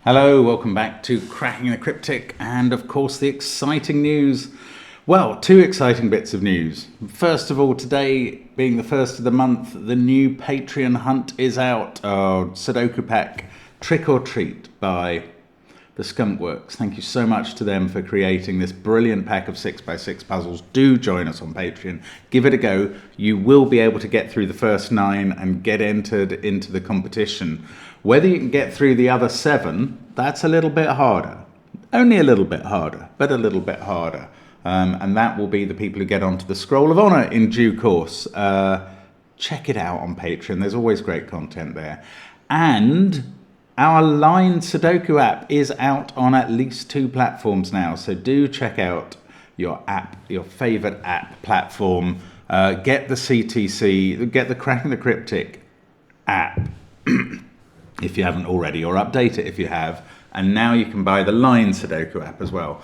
Hello, welcome back to Cracking the Cryptic and of course the exciting news. Well, two exciting bits of news. First of all, today being the first of the month, the new Patreon hunt is out. Sudoku pack Trick or Treat by the Skunkworks. Thank you so much to them for creating this brilliant pack of 6x6 puzzles. Do join us on Patreon. Give it a go. You will be able to get through the first 9 and get entered into the competition. Whether you can get through the other 7, that's a little bit harder. Only a little bit harder, but a little bit harder. And that will be the people who get onto the Scroll of Honor in due course. Check it out on Patreon. There's always great content there. And our Lines Sudoku app is out on at least 2 platforms now. So do check out your app, your favorite app platform. Get the CTC, get the Cracking the Cryptic app if you haven't already, or update it if you have. And now you can buy the Lines Sudoku app as well.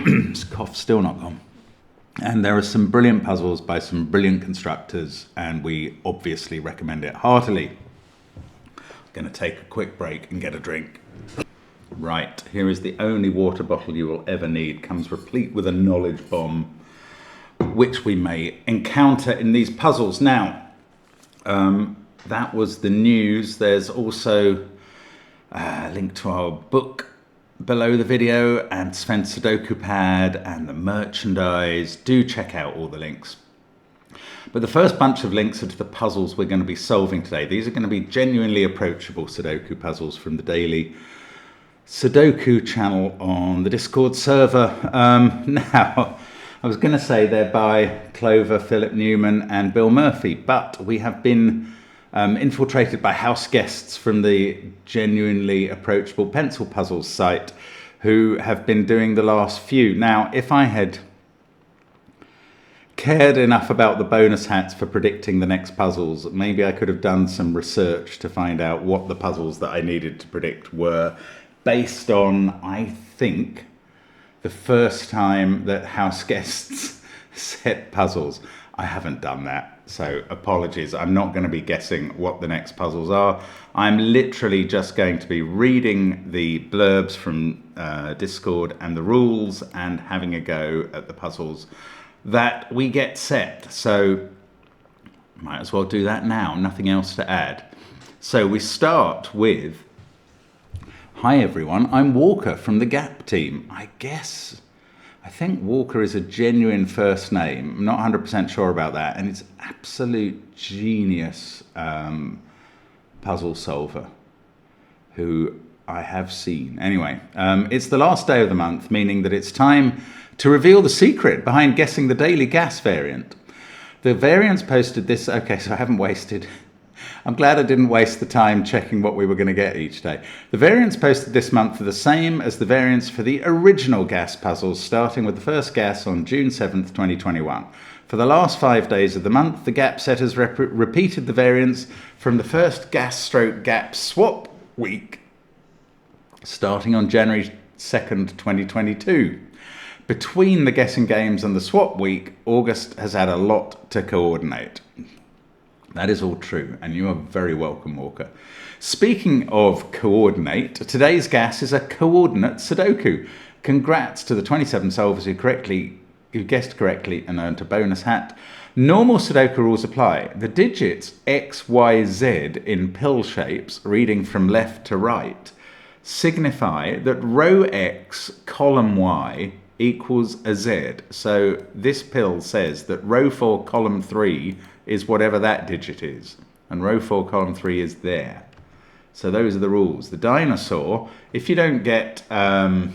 This cough's still not gone. And there are some brilliant puzzles by some brilliant constructors, and we obviously recommend it heartily. Going to take a quick break and get a drink. Right, here is the only water bottle you will ever need. Comes replete with a knowledge bomb, which we may encounter in these puzzles. Now, that was the news. There's also a link to our book below the video, and Sven's Sudoku pad, and the merchandise. Do check out all the links. But the first bunch of links are to the puzzles we're going to be solving today. These are going to be genuinely approachable Sudoku puzzles from the daily Sudoku channel on the Discord server. Now, I was going to say they're by Clover, Philip Newman and Bill Murphy, but we have been infiltrated by house guests from the genuinely approachable pencil puzzles site who have been doing the last few. Now, if I had cared enough about the bonus hats for predicting the next puzzles, maybe I could have done some research to find out what the puzzles that I needed to predict were, based on, I think, the first time that house guests set puzzles. I haven't done that, so apologies. I'm not going to be guessing what the next puzzles are. I'm literally just going to be reading the blurbs from Discord and the rules and having a go at the puzzles that we get set. So might as well do that now. Nothing else to add. So we start with, hi everyone, I'm Walker from the Gap team. I think Walker is a genuine first name. I'm not 100% sure about that. And it's absolute genius puzzle solver who I have seen. Anyway, it's the last day of the month, meaning that it's time to reveal the secret behind guessing the daily gas variant. The variants posted this, okay, so I haven't wasted, I'm glad I didn't waste the time checking what we were going to get each day. The variants posted this month are the same as the variants for the original gas puzzles, starting with the first gas on June 7th, 2021. For the last 5 days of the month, the gap setters repeated the variants from the first gas/gap swap week, starting on January 2nd, 2022. Between the guessing games and the swap week, August has had a lot to coordinate. That is all true, and you are very welcome, Walker. Speaking of coordinate, today's gas is a coordinate Sudoku. Congrats to the 27 solvers who guessed correctly and earned a bonus hat. Normal Sudoku rules apply. The digits X, Y, Z in pill shapes, reading from left to right, signify that row X, column Y equals a Z. So this pill says that row 4, column 3 is whatever that digit is, and row 4, column 3 is there. So those are the rules. The dinosaur, if you don't get a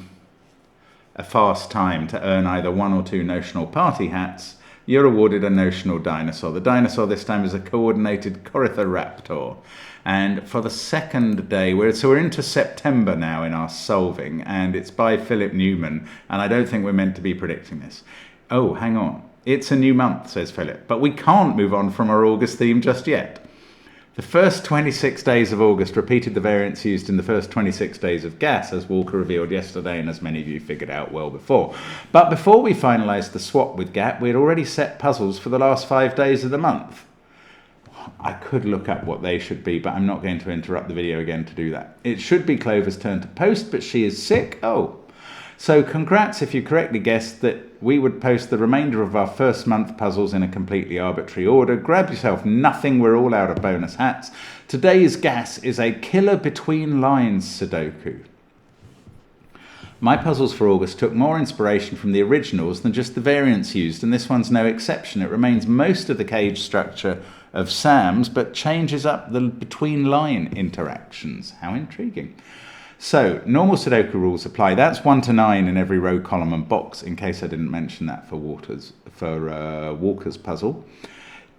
fast time to earn either 1 or 2 notional party hats, you're awarded a notional dinosaur. The dinosaur this time is a coordinated Corythoraptor. And for the second day, we're into September now in our solving, and it's by Philip Newman, and I don't think we're meant to be predicting this. Oh, hang on. It's a new month, says Philip, but we can't move on from our August theme just yet. The first 26 days of August repeated the variants used in the first 26 days of gas, as Walker revealed yesterday and as many of you figured out well before. But before we finalised the swap with Gap, we had already set puzzles for the last 5 days of the month. I could look up what they should be, but I'm not going to interrupt the video again to do that. It should be Clover's turn to post, but she is sick. Oh, so congrats if you correctly guessed that we would post the remainder of our first month puzzles in a completely arbitrary order. Grab yourself nothing, we're all out of bonus hats. Today's guess is a killer between lines Sudoku. My puzzles for August took more inspiration from the originals than just the variants used, and this one's no exception. It remains most of the cage structure of Sam's, but changes up the between line interactions. How intriguing. So, normal Sudoku rules apply. That's 1 to 9 in every row, column and box, in case I didn't mention that for Walker's puzzle.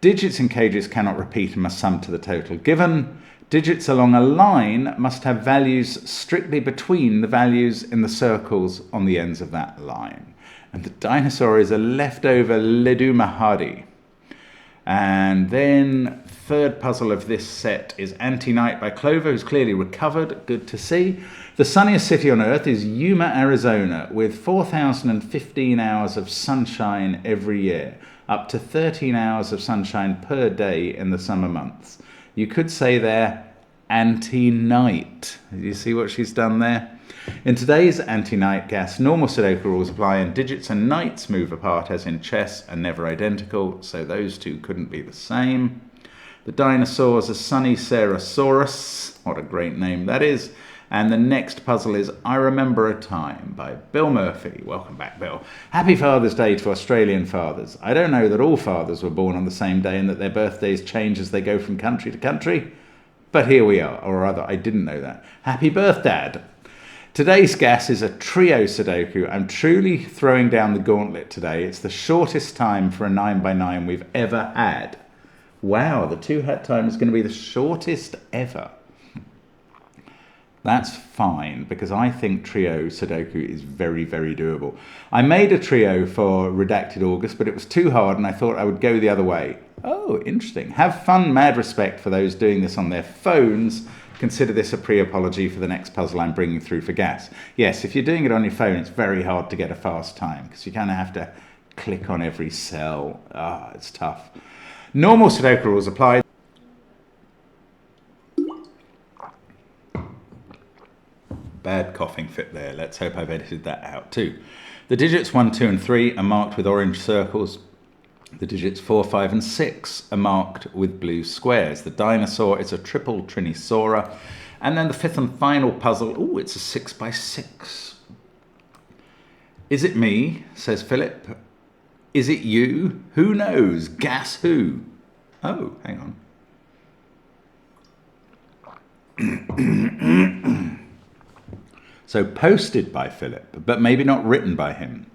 Digits in cages cannot repeat and must sum to the total given. Digits along a line must have values strictly between the values in the circles on the ends of that line. And the dinosaur is a leftover Ledu Mahadi. And then third puzzle of this set is Anti-Night by Clover, who's clearly recovered. Good to see. The sunniest city on Earth is Yuma, Arizona, with 4,015 hours of sunshine every year, up to 13 hours of sunshine per day in the summer months. You could say there, anti-night. You see what she's done there? In today's anti-night guess, normal Sudoku rules apply, and digits and nights move apart as in chess and never identical, so those two couldn't be the same. The dinosaur's a sunny Sarasaurus. What a great name that is. And the next puzzle is I Remember a Time by Bill Murphy. Welcome back, Bill. Happy Father's Day to Australian fathers. I don't know that all fathers were born on the same day and that their birthdays change as they go from country to country, but here we are, or rather, I didn't know that. Happy birth, Dad. Today's guess is a trio Sudoku. I'm truly throwing down the gauntlet today. It's the shortest time for a 9x9 we've ever had. Wow, the 2-hat time is going to be the shortest ever. That's fine, because I think trio Sudoku is very, very doable. I made a trio for Redacted August, but it was too hard and I thought I would go the other way. Oh, interesting. Have fun, mad respect for those doing this on their phones. Consider this a pre-apology for the next puzzle I'm bringing through for gas. Yes, if you're doing it on your phone, it's very hard to get a fast time, because you kind of have to click on every cell. It's tough. Normal Sudoku rules apply. Bad coughing fit there. Let's hope I've edited that out too. The digits 1, 2 and 3 are marked with orange circles. The digits 4, 5 and 6 are marked with blue squares. The dinosaur is a triple Trinisaura. And then the fifth and final puzzle, oh, it's a 6x6. Is it me, says Philip? Is it you? Who knows? Guess who? Oh, hang on. So posted by Philip, but maybe not written by him.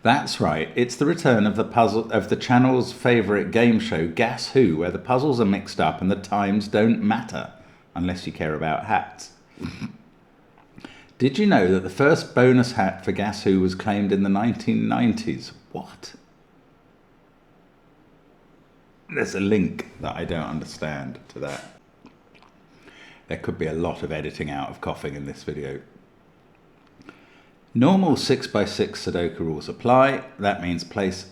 That's right, it's the return of the puzzle of the channel's favourite game show, Guess Who, where the puzzles are mixed up and the times don't matter, unless you care about hats. Did you know that the first bonus hat for Guess Who was claimed in the 1990s? What? There's a link that I don't understand to that. There could be a lot of editing out of coughing in this video. Normal 6x6 Sudoku rules apply. That means place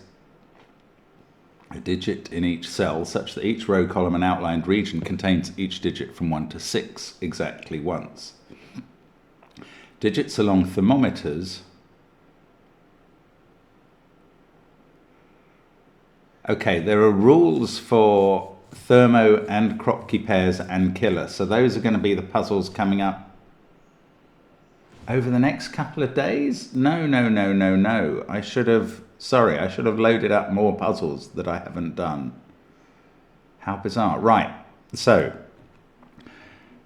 a digit in each cell such that each row, column and outlined region contains each digit from 1 to 6 exactly once. Digits along thermometers. Okay, there are rules for thermo and Kropke pairs and killer. So those are going to be the puzzles coming up over the next couple of days. No. I should have loaded up more puzzles that I haven't done. How bizarre. Right, so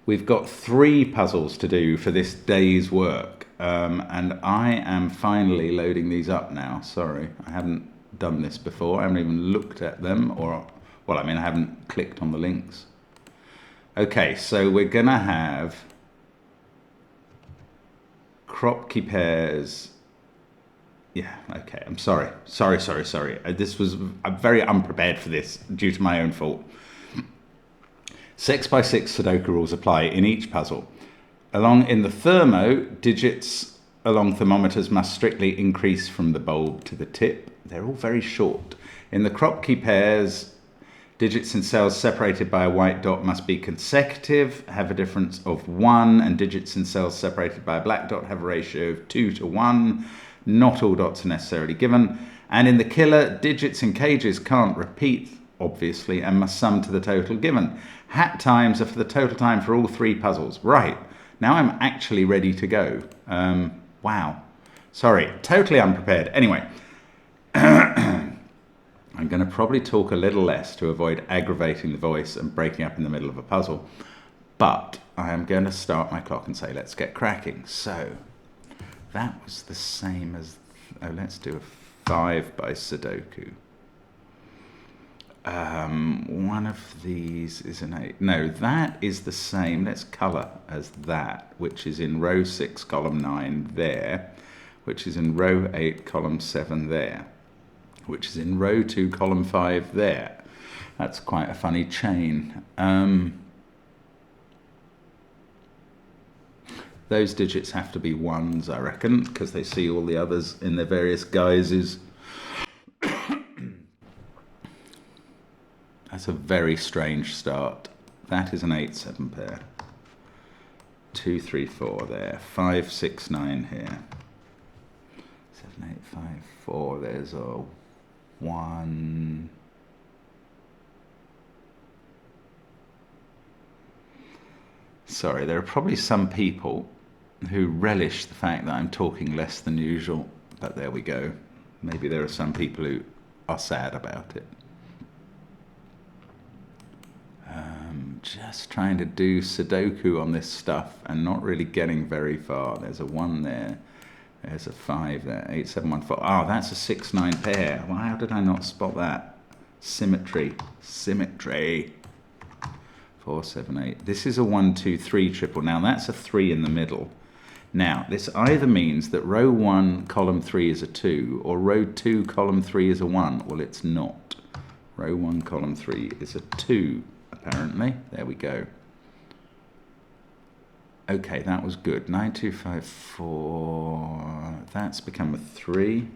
we've got 3 puzzles to do for this day's work. And I am finally loading these up now. Sorry, I haven't done this before. I haven't even looked at them, or, well, I mean, I haven't clicked on the links. Okay, so we're gonna have Kropke pairs. Yeah, okay, I'm sorry. Sorry. I'm very unprepared for this due to my own fault. 6x6 Sudoku rules apply in each puzzle. Along in the thermo, digits along thermometers must strictly increase from the bulb to the tip. They're all very short. In the Kropke pairs, Digits in cells separated by a white dot must be consecutive, have a difference of 1, and digits in cells separated by a black dot have a ratio of 2 to 1. Not all dots are necessarily given. And in the killer, digits in cages can't repeat, obviously, and must sum to the total given. Hat times are for the total time for all 3 puzzles. Right, now I'm actually ready to go. Wow. Sorry, totally unprepared. Anyway, I'm going to probably talk a little less to avoid aggravating the voice and breaking up in the middle of a puzzle. But I am going to start my clock and say, let's get cracking. So that was the same as, oh, let's do a 5 by Sudoku. One of these is an 8. No, that is the same. Let's colour as that, which is in row 6, column 9 there, which is in row 8, column 7 there, which is in row 2, column 5 there. That's quite a funny chain. Those digits have to be 1s, I reckon, because they see all the others in their various guises. That's a very strange start. That is an 8-7 pair. 2, 3, 4 there. 5, 6, 9 here. 7, 8, 5, 4. There's a 1. Sorry, there are probably some people who relish the fact that I'm talking less than usual, but there we go. Maybe there are some people who are sad about it. Just trying to do Sudoku on this stuff and not really getting very far. There's a 1 there. There's a 5 there. 8, 7, 1, 4. Oh, that's a 6, 9 pair. Well, how did I not spot that? Symmetry. Symmetry. 4, 7, 8. This is a 1, 2, 3 triple. Now, that's a 3 in the middle. Now, this either means that row 1, column 3 is a 2, or row 2, column 3 is a 1. Well, it's not. Row 1, column 3 is a 2, apparently. There we go. Okay, that was good. 9, 2, 5, 4. That's become a 3.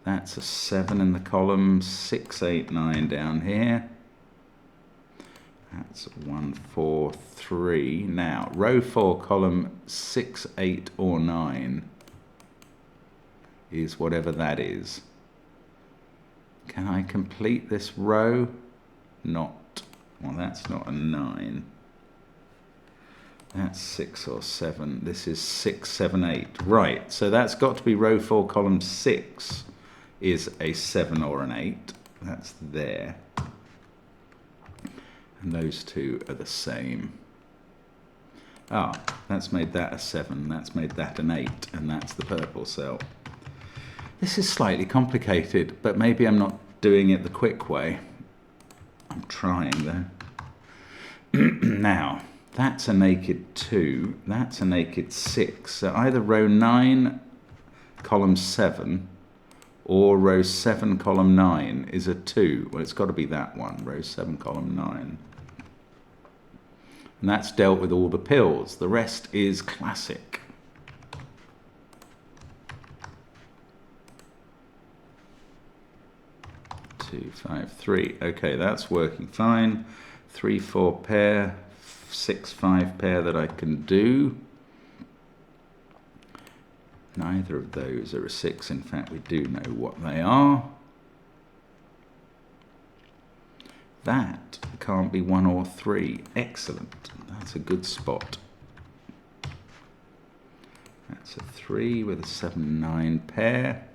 That's a 7 in the column. 6, 8, 9 down here. That's 1, 4, 3. Now, row 4, column 6, 8, or 9 is whatever that is. Can I complete this row? Not. Well, that's not a 9. That's 6 or 7. This is 6, 7, 8. Right, so that's got to be row 4, column 6 is a 7 or an 8. That's there. And those two are the same. Ah, that's made that a 7. That's made that an 8. And that's the purple cell. This is slightly complicated, but maybe I'm not doing it the quick way. I'm trying, though. Now, that's a naked 2. That's a naked 6. So either row 9, column 7, or row 7, column 9 is a 2. Well, it's got to be that one, row 7, column 9. And that's dealt with all the pills. The rest is classic. Two, 5, 3. Okay, that's working fine. 3, 4 pair, 6, 5 pair that I can do. Neither of those are a 6. In fact, we do know what they are. That can't be 1 or 3. Excellent. That's a good spot. That's a 3 with a 7, 9 pair.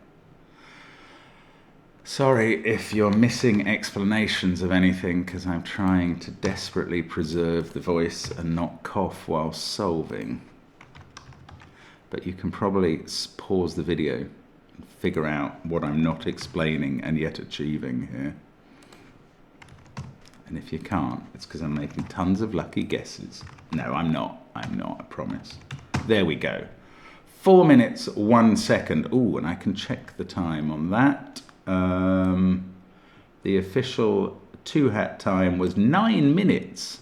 Sorry if you're missing explanations of anything, because I'm trying to desperately preserve the voice and not cough while solving. But you can probably pause the video and figure out what I'm not explaining and yet achieving here. And if you can't, it's because I'm making tons of lucky guesses. No, I'm not, I promise. There we go. 4 minutes, 1 second. Ooh, and I can check the time on that. The official 2-hat time was 9 minutes.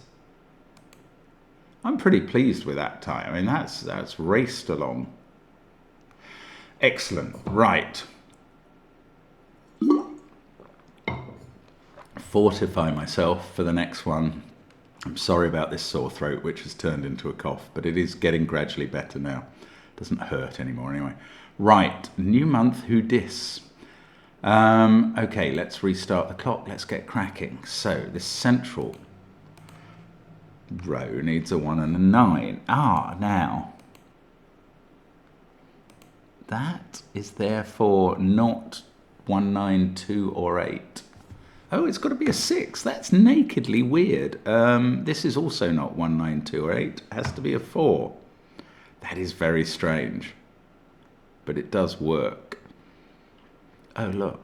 I'm pretty pleased with that time. I mean, that's raced along. Excellent. Right. fortify myself for the next one. I'm sorry about this sore throat, which has turned into a cough, but it is getting gradually better now. Doesn't hurt anymore anyway. Right, new month, who dis? Okay, let's restart the clock. Let's get cracking. So this central row needs a 1 and a 9. Now that is therefore not 1, 9, 2, or 8. Oh, it's got to be a 6. That's nakedly weird. This is also not 1, 9, 2, or 8. It has to be a 4. That is very strange. But it does work. Oh, look.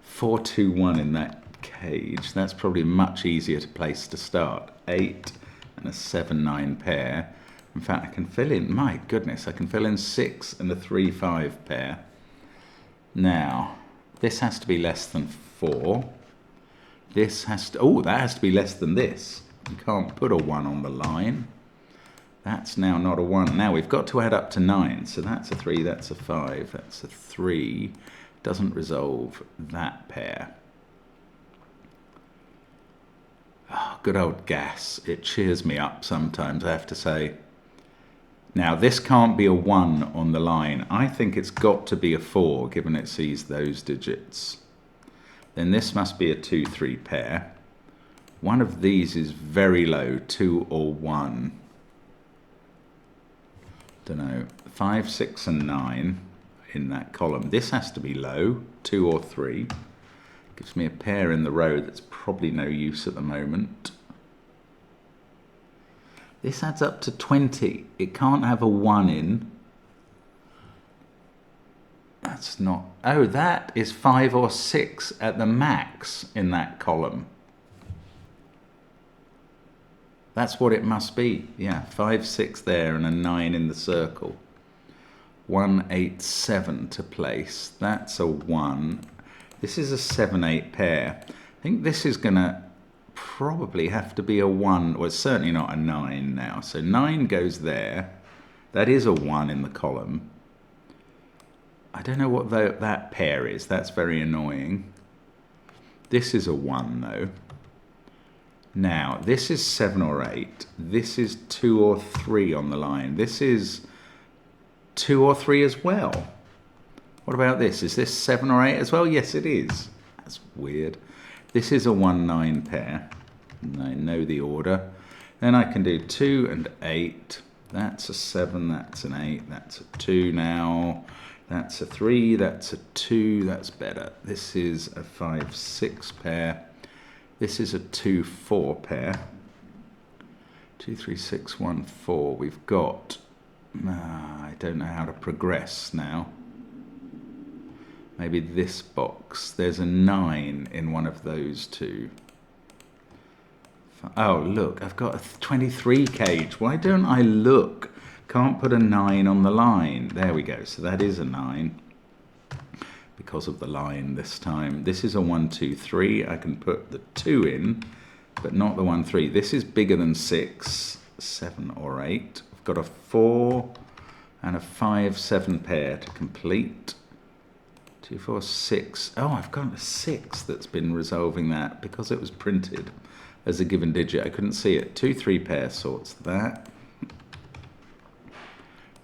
4, 2, 1 in that cage. That's probably much easier to place to start. 8 and a 7, 9 pair. In fact, I can fill in, my goodness, I can fill in 6 and a 3, 5 pair. Now, this has to be less than 4. This has to, that has to be less than this. You can't put a 1 on the line. That's now not a 1. Now we've got to add up to 9. So that's a 3, that's a 5, that's a 3. Doesn't resolve that pair. Oh, good old gas. It cheers me up sometimes, I have to say. Now, this can't be a 1 on the line. I think it's got to be a 4, given it sees those digits. Then this must be a 2, 3 pair. One of these is very low, 2 or 1. Don't know, 5, 6, and 9 in that column. This has to be low, 2 or 3. Gives me a pair in the row that's probably no use at the moment. This adds up to 20. It can't have a 1 in. That's not... Oh, that is 5 or 6 at the max in that column. That's what it must be. Yeah, 5, 6 there and a 9 in the circle. 1, 8, 7 to place. That's a 1. This is a 7, 8 pair. I think this is going to probably have to be a 1. Well, it's certainly not a 9 now. So 9 goes there. That is a 1 in the column. I don't know what that pair is. That's very annoying. This is a 1, though. Now, this is 7 or 8. This is 2 or 3 on the line. This is 2 or 3 as well. What about this? Is this 7 or 8 as well? Yes, it is. That's weird. This is a 1, 9 pair. And I know the order. Then I can do 2 and 8. That's a 7, that's an 8, that's a 2 now. That's a 3, that's a 2, that's better. This is a 5, 6 pair. This is a 2, 4 pair. 2, 3, 6, 1, 4. We've got... I don't know how to progress now. Maybe this box. There's a 9 in one of those two. Oh, look, I've got a 23 cage. Why don't I look? Can't put a 9 on the line. There we go. So that is a 9. Because of the line this time. This is a 1, 2, 3. I can put the 2 in, but not the 1, 3. This is bigger than 6, 7 or 8. I've got a 4 and a 5, 7 pair to complete. 2, 4, 6. Oh, I've got a 6 that's been resolving that because it was printed as a given digit. I couldn't see it. 2, 3 pair sorts that.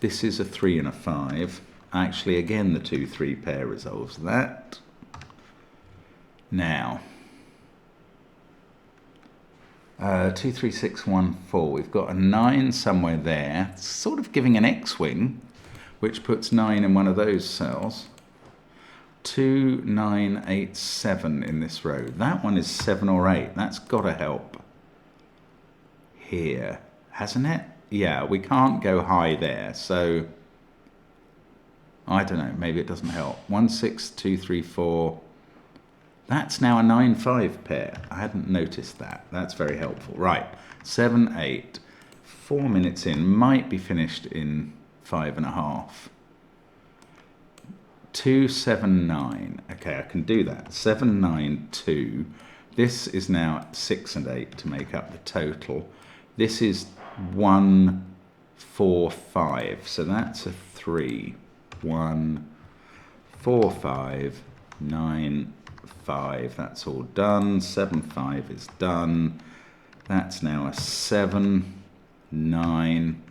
This is a 3 and a 5. Actually, again, the 2, 3 pair resolves that. Now, 2, 3, 6, 1, 4. We've got a 9 somewhere there. It's sort of giving an X-wing, which puts 9 in one of those cells. 2, 9, 8, 7 in this row. That one is 7 or 8. That's got to help here, hasn't it? Yeah, we can't go high there, so I don't know, maybe it doesn't help. 1, 6, 2, 3, 4. That's now a 9, 5 pair. I hadn't noticed that. That's very helpful. Right, 7, 8. 4 minutes in, might be finished in 5.5. 2, 7, 9. Okay, I can do that. 7, 9, 2. This is now 6 and 8 to make up the total. This is 1, 4, 5. So that's a 3. 1, 4, 5, 9, 5. That's all done. 7, 5 is done. That's now a 7, 9,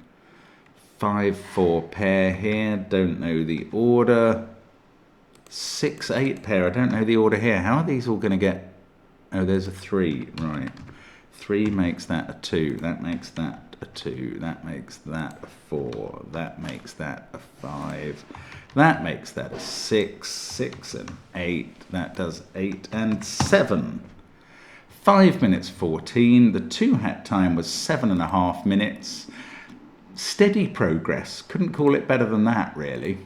5, 4 pair here. Don't know the order. 6, 8 pair. I don't know the order here. How are these all going to get... Oh, there's a 3. Right. 3 makes that a 2. That makes that a 2. That makes that a 4. That makes that a 5. That makes that a 6. 6 and 8. That does 8 and 7. 5 minutes 14. The 2 hat time was 7.5 minutes. Steady progress. Couldn't call it better than that, really.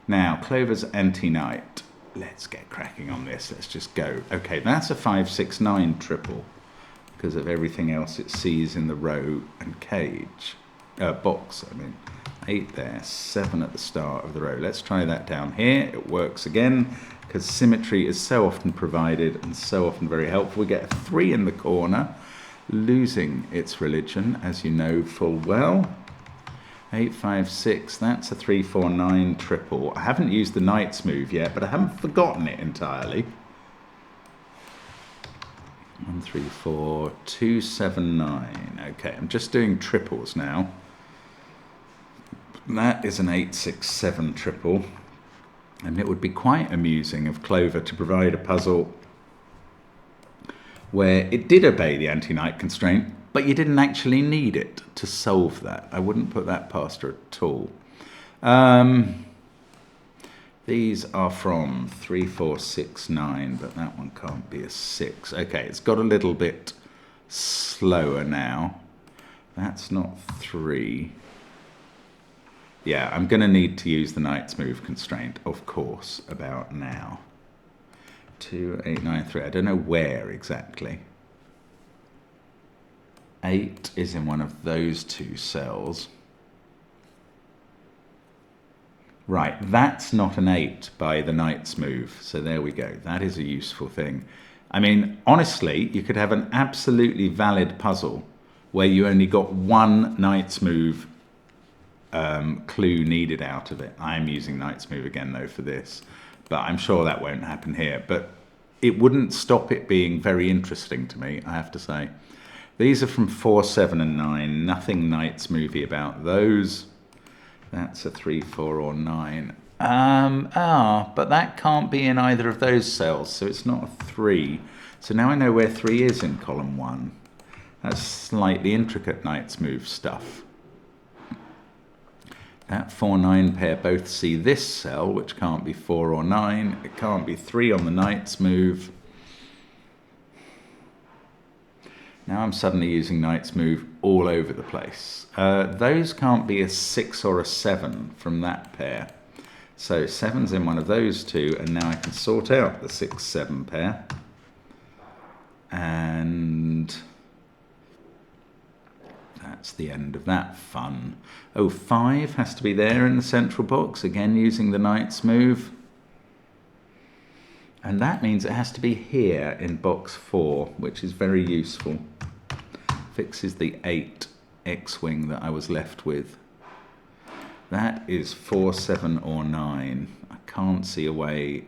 Now, Clover's anti-knight. Let's get cracking on this. Let's just go. Okay, that's a 5, 6, 9 triple because of everything else it sees in the row and cage. Box, I mean. 8 there, 7 at the start of the row. Let's try that down here. It works again because symmetry is so often provided and so often very helpful. We get a 3 in the corner, losing its religion, as you know full well. 8, 5, 6, that's a 3, 4, 9 triple. I haven't used the knight's move yet, but I haven't forgotten it entirely. 1, 3, 4, 2, 7, 9. Okay, I'm just doing triples now. That is an 8, 6, 7 triple. And it would be quite amusing of Clover to provide a puzzle where it did obey the anti-knight constraint, but you didn't actually need it to solve that. I wouldn't put that past her at all. These are from 3, 4, 6, 9, but that one can't be a 6. Okay, it's got a little bit slower now. That's not 3. Yeah, I'm going to need to use the knight's move constraint, of course, about now. 2, 8, 9, 3. I don't know where exactly. 8 is in one of those 2 cells. Right, that's not an 8 by the knight's move. So there we go. That is a useful thing. I mean, honestly, you could have an absolutely valid puzzle where you only got one knight's move clue needed out of it. I am using knight's move again, though, for this. But I'm sure that won't happen here. But it wouldn't stop it being very interesting to me, I have to say. These are from 4, 7, and 9. Nothing knight's movie about those. That's a 3, 4, or 9. But that can't be in either of those cells, so it's not a 3. So now I know where 3 is in column 1. That's slightly intricate knight's move stuff. That 4, 9 pair both see this cell, which can't be 4 or 9. It can't be 3 on the knight's move. Now I'm suddenly using knight's move all over the place. Those can't be a 6 or a 7 from that pair. So 7's in one of those 2, and now I can sort out the 6, 7 pair. And that's the end of that fun. Oh, 5 has to be there in the central box, again using the knight's move. And that means it has to be here in box 4, which is very useful. Fixes the 8 X-wing that I was left with. That is 4, 7, or 9. I can't see a way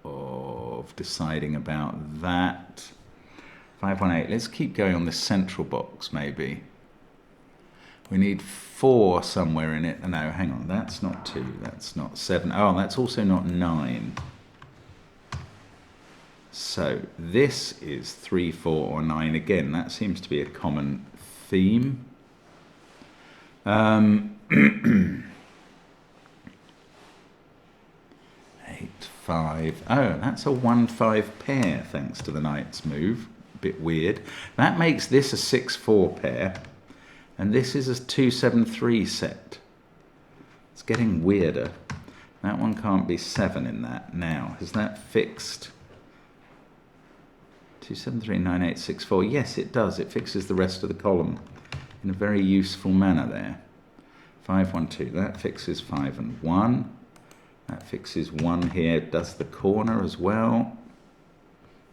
of deciding about that. 5, 1, 8. Let's keep going on the central box, maybe. We need 4 somewhere in it. No, hang on. That's not 2. That's not 7. Oh, that's also not 9. So this is 3, 4, or 9. Again, that seems to be a common theme. 8, 5. Oh, that's a 1, 5 pair, thanks to the knight's move. A bit weird. That makes this a 6, 4 pair. And this is a 2, 7, 3 set. It's getting weirder. That one can't be 7 in that now. Has that fixed? 2, 7, 3, 9, 8, 6, 4. Yes, it does. It fixes the rest of the column in a very useful manner there. 5, 1, 2. That fixes 5 and 1. That fixes 1 here. Does the corner as well.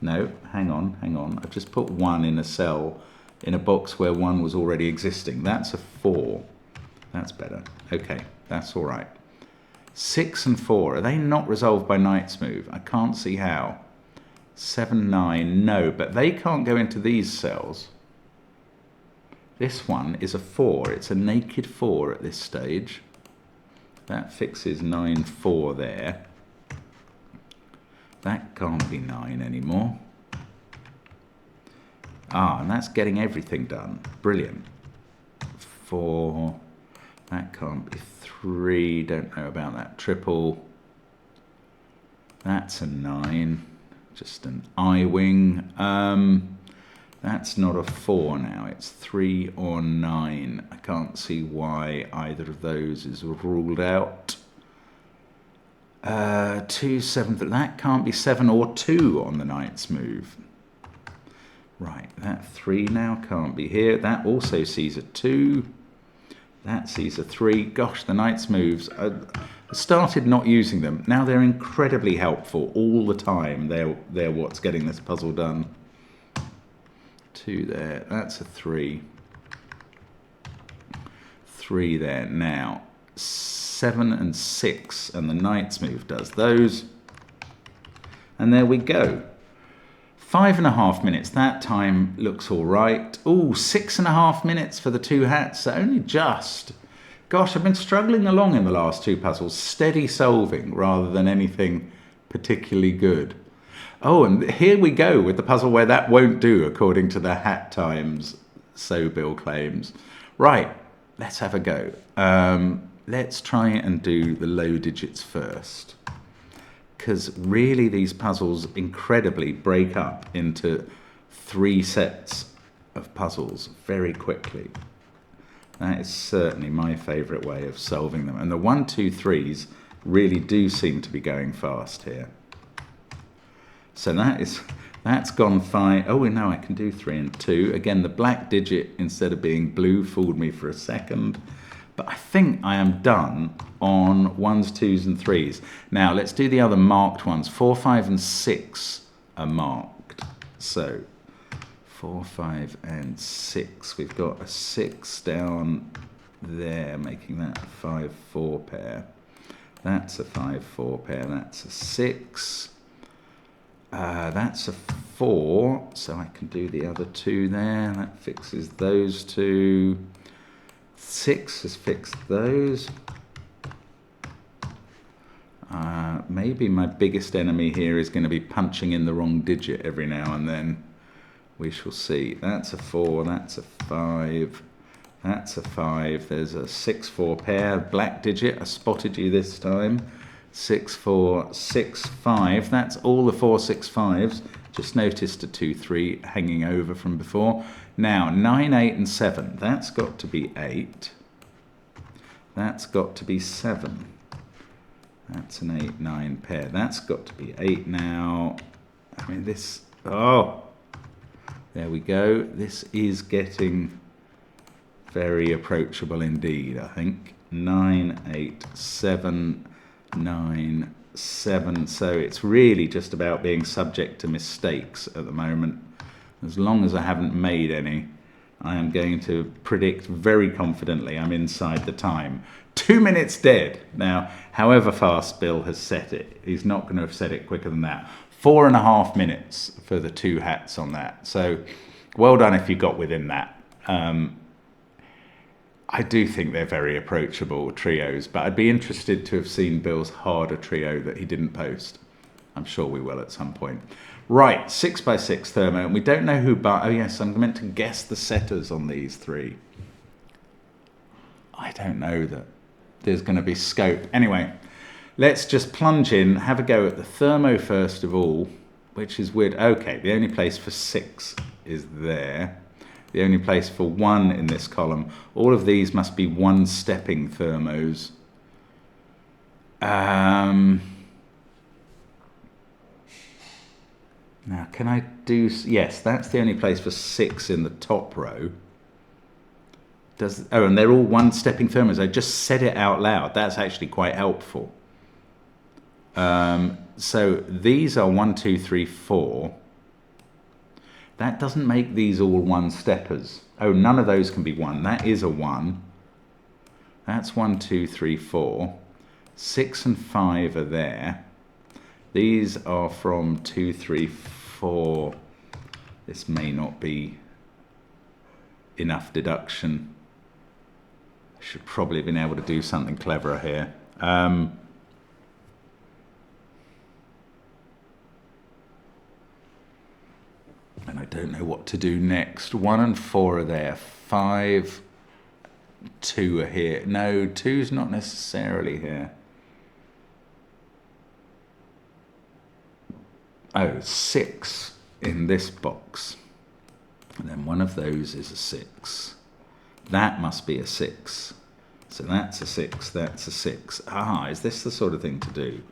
No, hang on. I've just put 1 in a cell in a box where 1 was already existing. That's a 4. That's better. Okay, that's all right. 6 and 4, are they not resolved by knight's move? I can't see how. 7, 9, no, but they can't go into these cells. This one is a 4. It's a naked 4 at this stage. That fixes 9, 4 there. That can't be 9 anymore. Ah, and that's getting everything done. Brilliant. 4. That can't be 3. Don't know about that. Triple. That's a 9. Just an I-wing. That's not a 4 now. It's 3 or 9. I can't see why either of those is ruled out. 2, 7. That can't be 7 or 2 on the knight's move. Right, that 3 now can't be here. That also sees a 2. That sees a 3. Gosh, the knight's moves. I started not using them. Now they're incredibly helpful all the time. They're what's getting this puzzle done. 2 there. That's a 3. 3 there. Now, 7 and 6, and the knight's move does those. And there we go. 5.5 minutes. That time looks all right. Oh, 6.5 minutes for the 2 hats. So only just. Gosh, I've been struggling along in the last 2 puzzles. Steady solving rather than anything particularly good. Oh, and here we go with the puzzle where that won't do, according to the hat times, so Bill claims. Right, let's have a go. Let's try and do the low digits first. Because really these puzzles incredibly break up into 3 sets of puzzles very quickly. That is certainly my favourite way of solving them. And the 1, 2, 3s really do seem to be going fast here. So that's gone fine. Oh, no, I can do 3 and 2. Again, the black digit instead of being blue fooled me for a second. But I think I am done on 1s, 2s and 3s. Now, let's do the other marked ones. 4, 5 and 6 are marked. So 4, 5 and 6. We've got a 6 down there, making that a 5, 4 pair. That's a 5, 4 pair. That's a 6. That's a 4, so I can do the other 2 there. That fixes those 2. 6 has fixed those. Maybe my biggest enemy here is going to be punching in the wrong digit every now and then. We shall see. That's a 4, that's a 5, that's a 5. There's a 6, 4 pair. Black digit, I spotted you this time. 6, 4, 6, 5. That's all the 4, 6, 5s. Just noticed a 2, 3 hanging over from before. Now, 9, 8 and 7. That's got to be 8. That's got to be 7. That's an 8, 9 pair. That's got to be 8 now. I mean, this... Oh! There we go. This is getting very approachable indeed, I think. 9, 8, 7... 9, 7, so it's really just about being subject to mistakes at the moment. As long as I haven't made any, I am going to predict very confidently I'm inside the time. 2 minutes dead. Now, however fast Bill has set it, he's not going to have set it quicker than that. 4.5 minutes for the 2 hats on that. So, well done if you got within that. I do think they're very approachable trios, but I'd be interested to have seen Bill's harder trio that he didn't post. I'm sure we will at some point. Right, 6x6 thermo, and we don't know who, but oh yes, I'm meant to guess the setters on these 3. I don't know that there's going to be scope. Anyway, let's just plunge in, have a go at the thermo first of all, which is weird. Okay, the only place for 6 is there. The only place for 1 in this column. All of these must be 1-stepping thermos. Now, can I do... Yes, that's the only place for 6 in the top row. And they're all 1-stepping thermos. I just said it out loud. That's actually quite helpful. So these are 1, 2, 3, 4. That doesn't make these all 1-steppers. Oh, none of those can be 1. That is a 1. That's 1, 2, 3, 4. 6 and 5 are there. These are from 2, 3, 4. This may not be enough deduction. I should probably have been able to do something cleverer here. And I don't know what to do next. 1 and 4 are there. 5, 2 are here. No, 2's not necessarily here. Oh, 6 in this box. And then one of those is a 6. That must be a 6. So that's a 6, that's a 6. Ah, is this the sort of thing to do?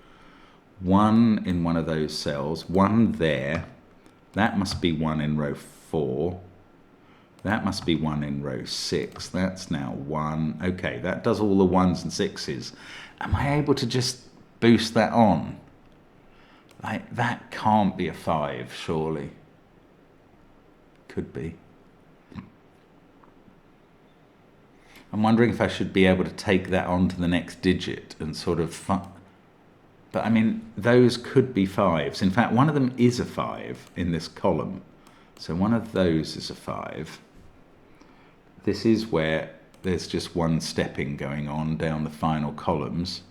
1 in one of those cells, 1 there. That must be 1 in row 4. That must be 1 in row 6. That's now 1. Okay, that does all the 1s and 6s. Am I able to just boost that on? Like, that can't be a 5, surely. Could be. I'm wondering if I should be able to take that on to the next digit and sort of... But I mean, those could be 5s. In fact, one of them is a 5 in this column. So one of those is a 5. This is where there's just one stepping going on down the final columns.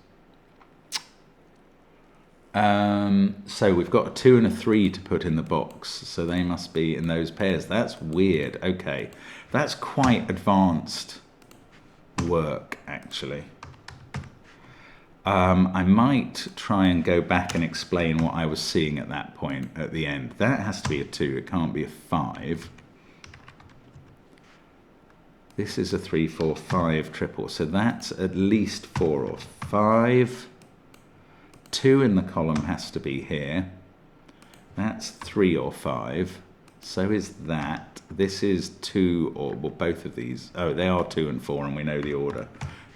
So we've got a 2 and a 3 to put in the box. So they must be in those pairs. That's weird. Okay. That's quite advanced work, actually. I might try and go back and explain what I was seeing at that point at the end. That has to be a 2. It can't be a 5. This is a 3, 4, 5 triple. So that's at least 4 or 5. 2 in the column has to be here. That's 3 or 5. So is that. This is 2 or, well, both of these. Oh, they are 2 and 4, and we know the order.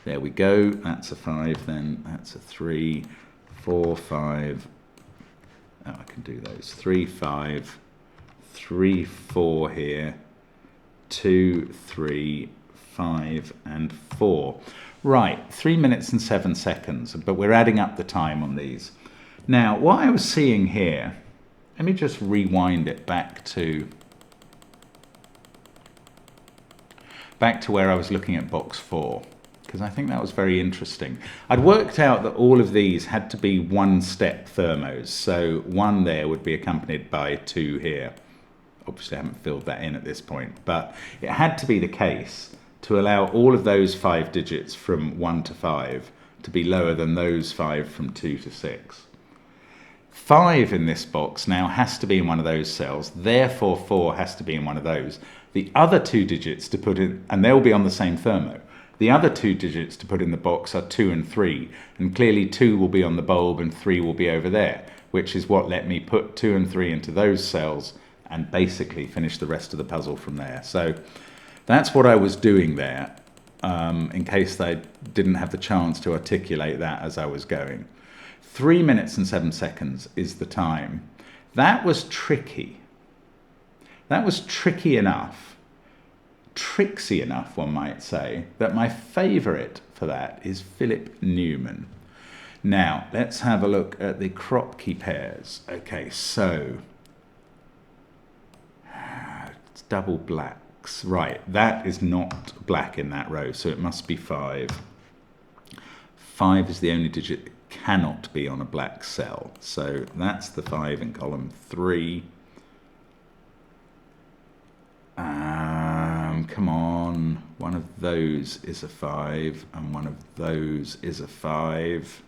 There we go. That's a 5 then. That's a 3, 4, 5. Oh, I can do those. 3, 5, 3, 4 here. 2, 3, 5, and 4. Right, 3 minutes and 7 seconds, but we're adding up the time on these. Now, what I was seeing here, let me just rewind it back to where I was looking at box 4, because I think that was very interesting. I'd worked out that all of these had to be one-step thermos, so 1 there would be accompanied by 2 here. Obviously, I haven't filled that in at this point, but it had to be the case to allow all of those 5 digits from 1 to 5 to be lower than those 5 from 2 to 6. 5 in this box now has to be in one of those cells, therefore 4 has to be in one of those. The other 2 digits to put in, and they'll be on the same thermo, the other 2 digits to put in the box are 2 and 3, and clearly 2 will be on the bulb and 3 will be over there, which is what let me put 2 and 3 into those cells and basically finish the rest of the puzzle from there. So that's what I was doing there, in case I didn't have the chance to articulate that as I was going. 3 minutes and 7 seconds is the time. That was tricky. That was tricky enough, tricksy enough, one might say, that my favourite for that is Philip Newman. Now, let's have a look at the Kropke pairs. Okay, so it's double blacks. Right, that is not black in that row, so it must be 5. 5 is the only digit that cannot be on a black cell. So that's the 5 in column 3. Come on, one of those is a 5, and one of those is a 5.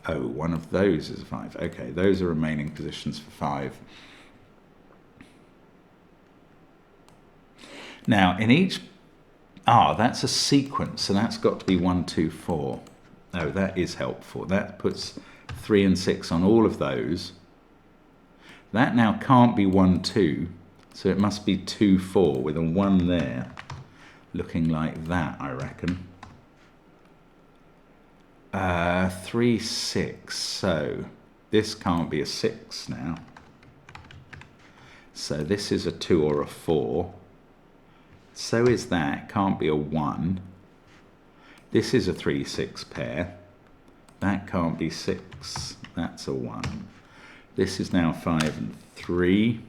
Oh, one of those is a 5. Okay, those are remaining positions for 5. Now, in each... that's a sequence, so that's got to be 1, 2, 4. Oh, that is helpful. That puts 3 and 6 on all of those. That now can't be 1, 2, so it must be 2, 4, with a 1 there, looking like that, I reckon. 3, 6, so this can't be a 6 now. So this is a 2 or a 4. So is that, can't be a 1. This is a 3, 6 pair. That can't be 6. That's a 1. This is now 5 and 3.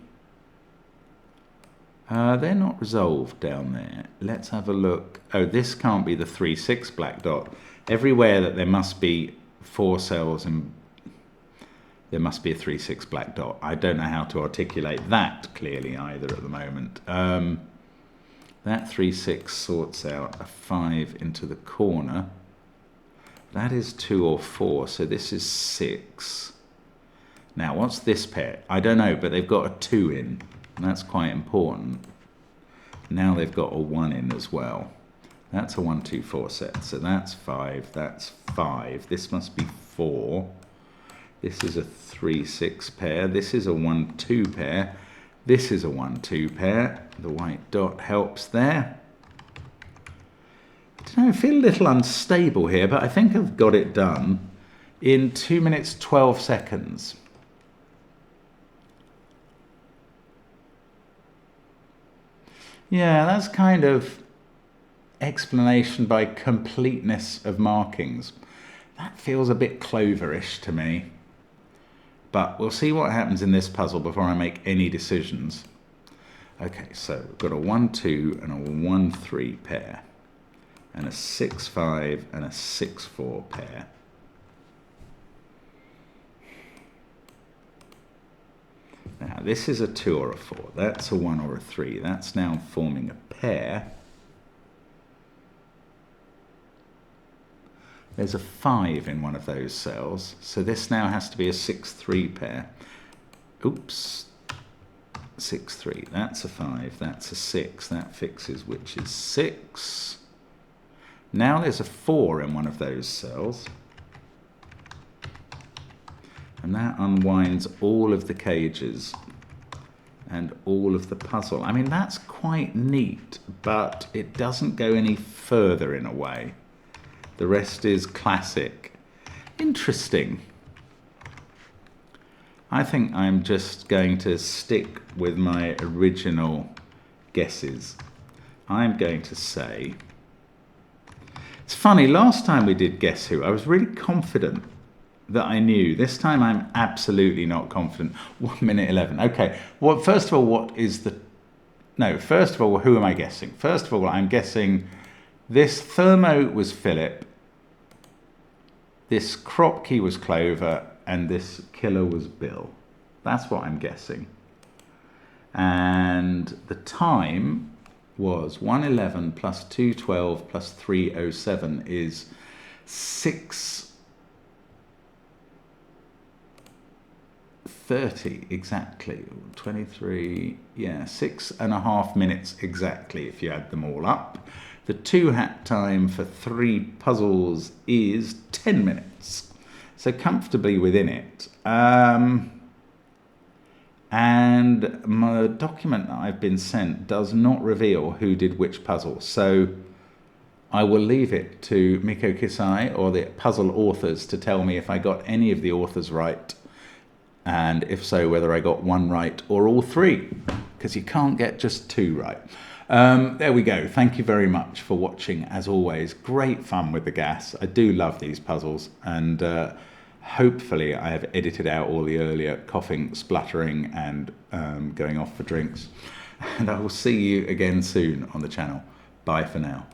They're not resolved down there. Let's have a look. Oh, this can't be the 3, 6 black dot. Everywhere that there must be 4 cells and there must be a 3, 6 black dot. I don't know how to articulate that clearly either at the moment. That 3, 6 sorts out a 5 into the corner. That is 2 or 4, so this is 6. Now, what's this pair? I don't know, but they've got a 2 in. And that's quite important. Now they've got a 1 in as well. That's a 1, 2, 4 set. So that's 5. That's 5. This must be 4. This is a 3, 6 pair. This is a 1, 2 pair. This is a 1, 2 pair. The white dot helps there. I don't know, I feel a little unstable here, but I think I've got it done in 2 minutes, 12 seconds. Yeah, that's kind of explanation by completeness of markings. That feels a bit cloverish to me. But we'll see what happens in this puzzle before I make any decisions. Okay, so we've got a 1, 2 and a 1, 3 pair. And a 6, 5 and a 6, 4 pair. Now, this is a 2 or a 4. That's a 1 or a 3. That's now forming a pair. There's a 5 in one of those cells. So this now has to be a 6, 3 pair. Oops. 6, 3. That's a 5. That's a 6. That fixes which is 6. Now there's a 4 in one of those cells. And that unwinds all of the cages and all of the puzzle. I mean, that's quite neat, but it doesn't go any further in a way. The rest is classic. Interesting. I think I'm just going to stick with my original guesses. I'm going to say... It's funny, last time we did Guess Who, I was really confident that I knew. This time I'm absolutely not confident. 1 minute 11. Okay, well, first of all, what is the... No, first of all, who am I guessing? First of all, I'm guessing this Thermo was Philip, this Kropke was Clover, and this Killer was Bill. That's what I'm guessing. And the time was 1:11 plus 2:12 plus 3:07 is 6:30 exactly. 23, yeah, 6.5 minutes exactly if you add them all up. The 2-hat time for 3 puzzles is 10 minutes. So comfortably within it. And my document that I've been sent does not reveal who did which puzzle. So I will leave it to Miko Kisai or the puzzle authors to tell me if I got any of the authors right. And if so, whether I got 1 right or all 3. Because you can't get just 2 right. There we go. Thank you very much for watching. As always, great fun with the gas. I do love these puzzles, and hopefully I have edited out all the earlier coughing, spluttering, and going off for drinks. And I will see you again soon on the channel. Bye for now.